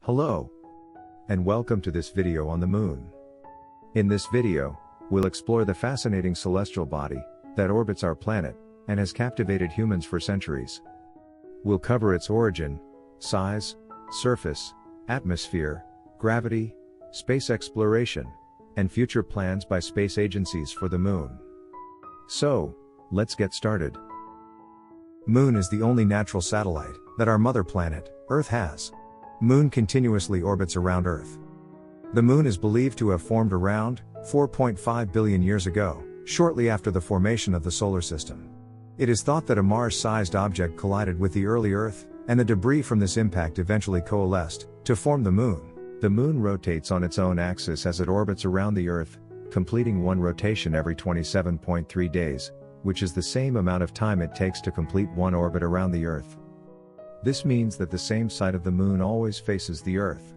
Hello, and welcome to this video on the Moon. In this video, we'll explore the fascinating celestial body that orbits our planet and has captivated humans for centuries. We'll cover its origin, size, surface, atmosphere, gravity, space exploration, and future plans by space agencies for the Moon. So, let's get started. Moon is the only natural satellite that our mother planet, Earth, has. Moon continuously orbits around Earth. The Moon is believed to have formed around 4.5 billion years ago, shortly after the formation of the solar system. It is thought that a Mars-sized object collided with the early Earth, and the debris from this impact eventually coalesced to form the Moon. The Moon rotates on its own axis as it orbits around the Earth, completing one rotation every 27.3 days, which is the same amount of time it takes to complete one orbit around the Earth. This means that the same side of the Moon always faces the Earth.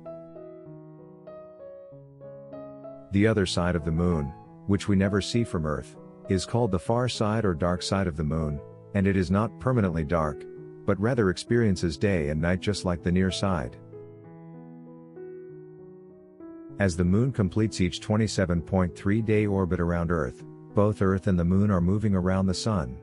The other side of the Moon, which we never see from Earth, is called the far side or dark side of the Moon, and it is not permanently dark, but rather experiences day and night just like the near side. As the Moon completes each 27.3-day orbit around Earth, both Earth and the Moon are moving around the Sun.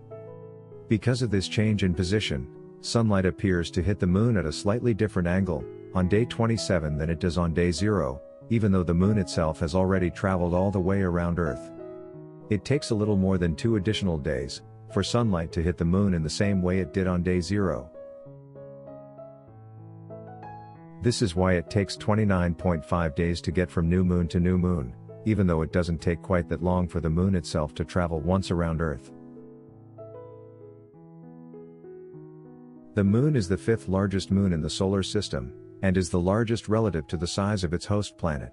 Because of this change in position, sunlight appears to hit the Moon at a slightly different angle on day 27 than it does on day 0, even though the Moon itself has already traveled all the way around Earth. It takes a little more than 2 additional days for sunlight to hit the Moon in the same way it did on day 0. This is why it takes 29.5 days to get from new moon to new moon, even though it doesn't take quite that long for the Moon itself to travel once around Earth. The Moon is the 5th largest moon in the solar system, and is the largest relative to the size of its host planet.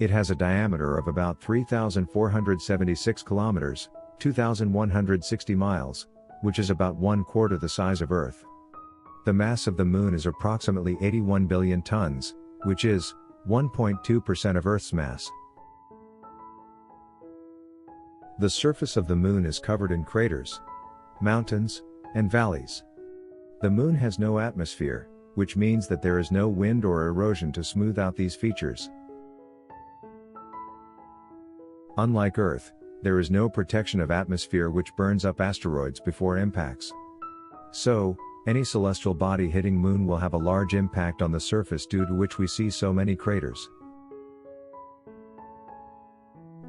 It has a diameter of about 3,476 kilometers, 2,160 miles, which is about 1/4 the size of Earth. The mass of the Moon is approximately 81 billion tons, which is 1.2% of Earth's mass. The surface of the Moon is covered in craters, mountains, and valleys. The Moon has no atmosphere, which means that there is no wind or erosion to smooth out these features. Unlike Earth, there is no protection of atmosphere which burns up asteroids before impacts. So, any celestial body hitting Moon will have a large impact on the surface, due to which we see so many craters.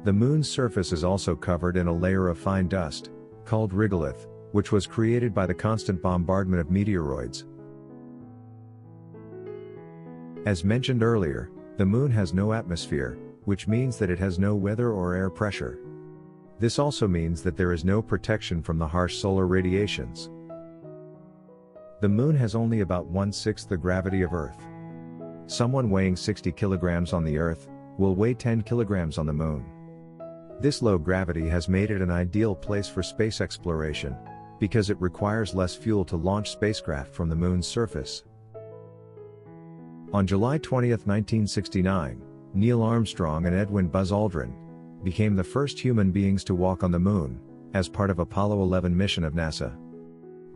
The Moon's surface is also covered in a layer of fine dust, called regolith, which was created by the constant bombardment of meteoroids. As mentioned earlier, the Moon has no atmosphere, which means that it has no weather or air pressure. This also means that there is no protection from the harsh solar radiations. The Moon has only about 1/6 the gravity of Earth. Someone weighing 60 kilograms on the Earth will weigh 10 kilograms on the Moon. This low gravity has made it an ideal place for space exploration, because it requires less fuel to launch spacecraft from the Moon's surface. On July 20, 1969, Neil Armstrong and Edwin Buzz Aldrin became the first human beings to walk on the Moon, as part of Apollo 11 mission of NASA.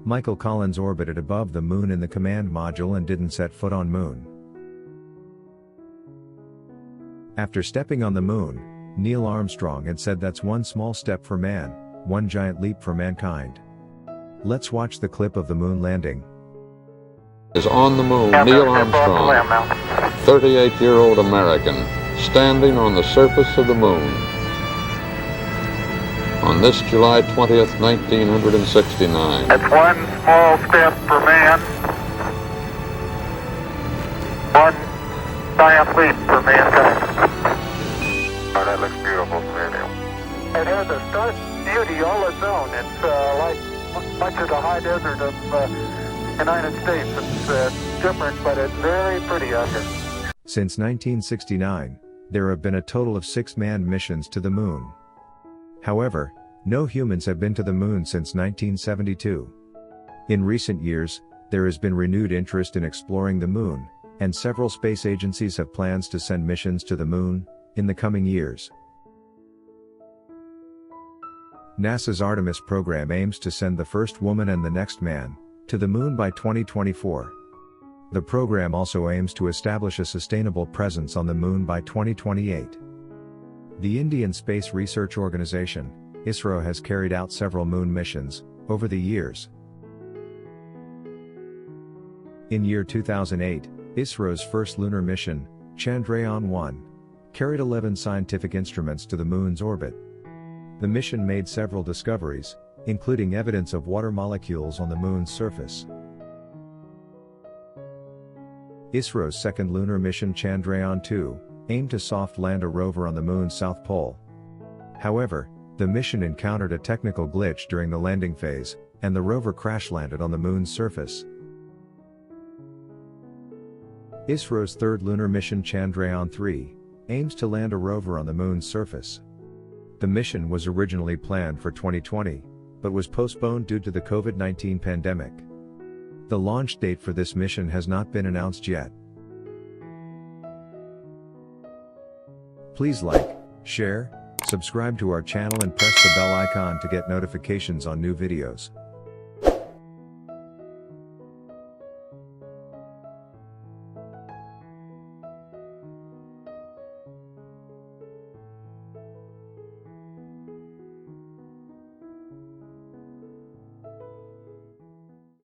Michael Collins orbited above the Moon in the command module and didn't set foot on Moon. After stepping on the Moon, Neil Armstrong had said, "That's one small step for man, one giant leap for mankind." Let's watch the clip of the Moon landing. Is on the Moon Neil Armstrong, 38-year-old American, standing on the surface of the Moon. On this July 20th, 1969. It's one small step for man, one giant leap for mankind. Oh, that looks beautiful from here, Neil. It has a stark beauty all its own. It's like much of the high desert of United States. It's different, but it's very pretty out here. Since 1969, there have been a total of 6 manned missions to the Moon. However, no humans have been to the Moon since 1972. In recent years, there has been renewed interest in exploring the Moon, and several space agencies have plans to send missions to the Moon in the coming years. NASA's Artemis program aims to send the first woman and the next man to the Moon by 2024. The program also aims to establish a sustainable presence on the Moon by 2028. The Indian Space Research Organisation, ISRO, has carried out several Moon missions over the years. In year 2008, ISRO's first lunar mission, Chandrayaan-1, carried 11 scientific instruments to the Moon's orbit. The mission made several discoveries, including evidence of water molecules on the Moon's surface. ISRO's second lunar mission, Chandrayaan-2, aimed to soft land a rover on the Moon's south pole. However, the mission encountered a technical glitch during the landing phase, and the rover crash-landed on the Moon's surface. ISRO's third lunar mission, Chandrayaan-3, aims to land a rover on the Moon's surface. The mission was originally planned for 2020, but was postponed due to the COVID-19 pandemic. The launch date for this mission has not been announced yet. Please like, share, subscribe to our channel and press the bell icon to get notifications on new videos.